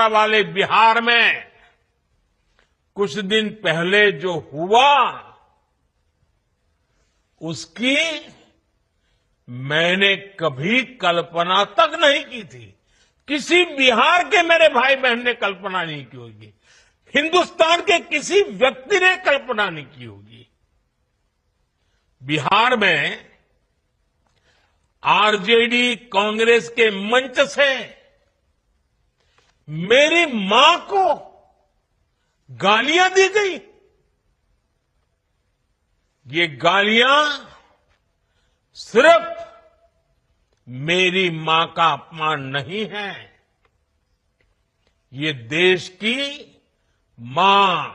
वाले बिहार में कुछ दिन पहले जो हुआ उसकी मैंने कभी कल्पना तक नहीं की थी। किसी बिहार के मेरे भाई बहन ने कल्पना नहीं की होगी, हिंदुस्तान के किसी व्यक्ति ने कल्पना नहीं की होगी। बिहार में आरजेडी कांग्रेस के मंच से मेरी मां को गालियां दी गई। ये गालियां सिर्फ मेरी मां का अपमान नहीं है, ये देश की मां,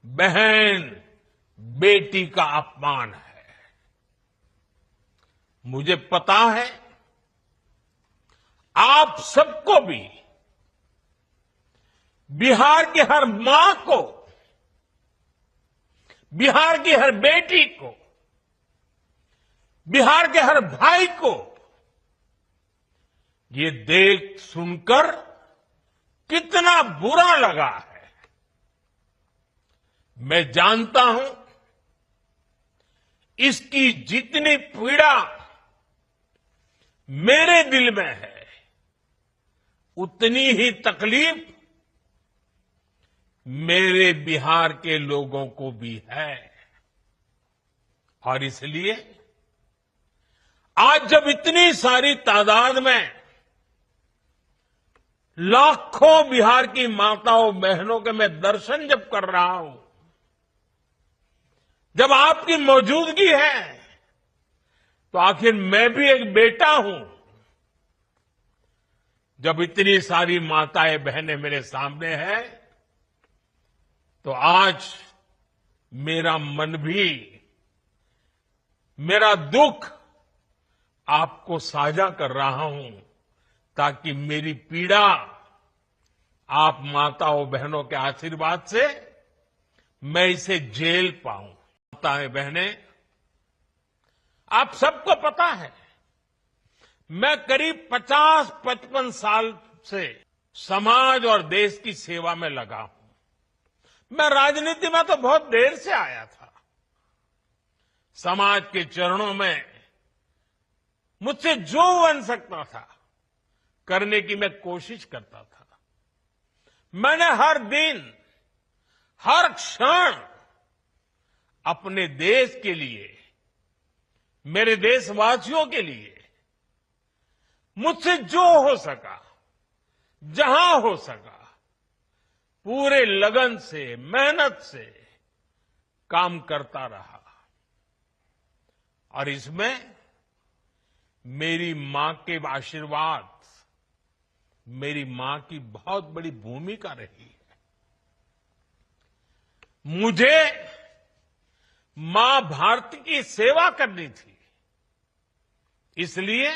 बहन, बेटी का अपमान है। मुझे पता है आप सबको भी, बिहार की हर मां को, बिहार की हर बेटी को, बिहार के हर भाई को ये देख सुनकर कितना बुरा लगा है। मैं जानता हूं इसकी जितनी पीड़ा मेरे दिल में है, उतनी ही तकलीफ मेरे बिहार के लोगों को भी है। और इसलिए आज जब इतनी सारी तादाद में लाखों बिहार की माताओं बहनों के मैं दर्शन जब कर रहा हूं, जब आपकी मौजूदगी है, तो आखिर मैं भी एक बेटा हूं। जब इतनी सारी माताएं बहनें मेरे सामने हैं, तो आज मेरा मन भी, मेरा दुख आपको साझा कर रहा हूं, ताकि मेरी पीड़ा आप माताओं बहनों के आशीर्वाद से मैं इसे झेल पाऊं। माताएं बहनें, आप सबको पता है मैं करीब 50-55 साल से समाज और देश की सेवा में लगा हूं। मैं राजनीति में तो बहुत देर से आया था। समाज के चरणों में मुझसे जो बन सकता था करने की मैं कोशिश करता था। मैंने हर दिन, हर क्षण अपने देश के लिए, मेरे देशवासियों के लिए मुझसे जो हो सका, जहां हो सका, पूरे लगन से, मेहनत से काम करता रहा। और इसमें मेरी मां के आशीर्वाद, मेरी मां की बहुत बड़ी भूमिका रही है। मुझे मां भारती की सेवा करनी थी, इसलिए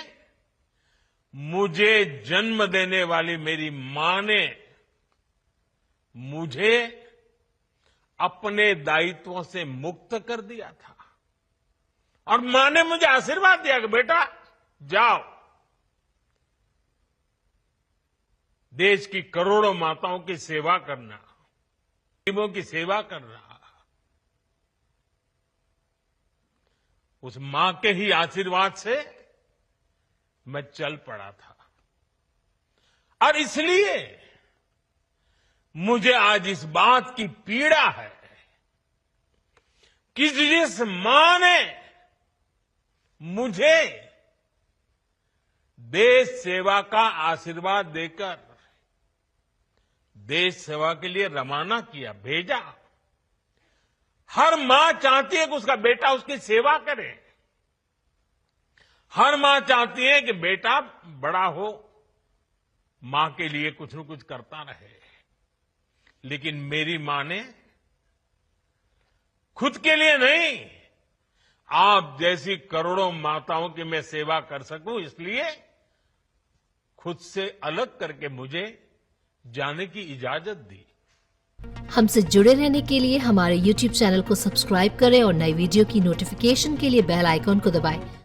मुझे जन्म देने वाली मेरी मां ने मुझे अपने दायित्वों से मुक्त कर दिया था। और मां ने मुझे आशीर्वाद दिया कि बेटा जाओ, देश की करोड़ों माताओं की सेवा करना, गरीबों की सेवा करना। उस मां के ही आशीर्वाद से मैं चल पड़ा था। और इसलिए मुझे आज इस बात की पीड़ा है कि जिस मां ने मुझे देश सेवा का आशीर्वाद देकर देश सेवा के लिए रवाना किया, भेजा। हर मां चाहती है कि उसका बेटा उसकी सेवा करे। हर मां चाहती है कि बेटा बड़ा हो, मां के लिए कुछ न कुछ करता रहे। लेकिन मेरी मां ने खुद के लिए नहीं, आप जैसी करोड़ों माताओं की मैं सेवा कर सकूं, इसलिए खुद से अलग करके मुझे जाने की इजाजत दी। हमसे जुड़े रहने के लिए हमारे YouTube चैनल को सब्सक्राइब करें और नई वीडियो की नोटिफिकेशन के लिए बेल आइकॉन को दबाएं।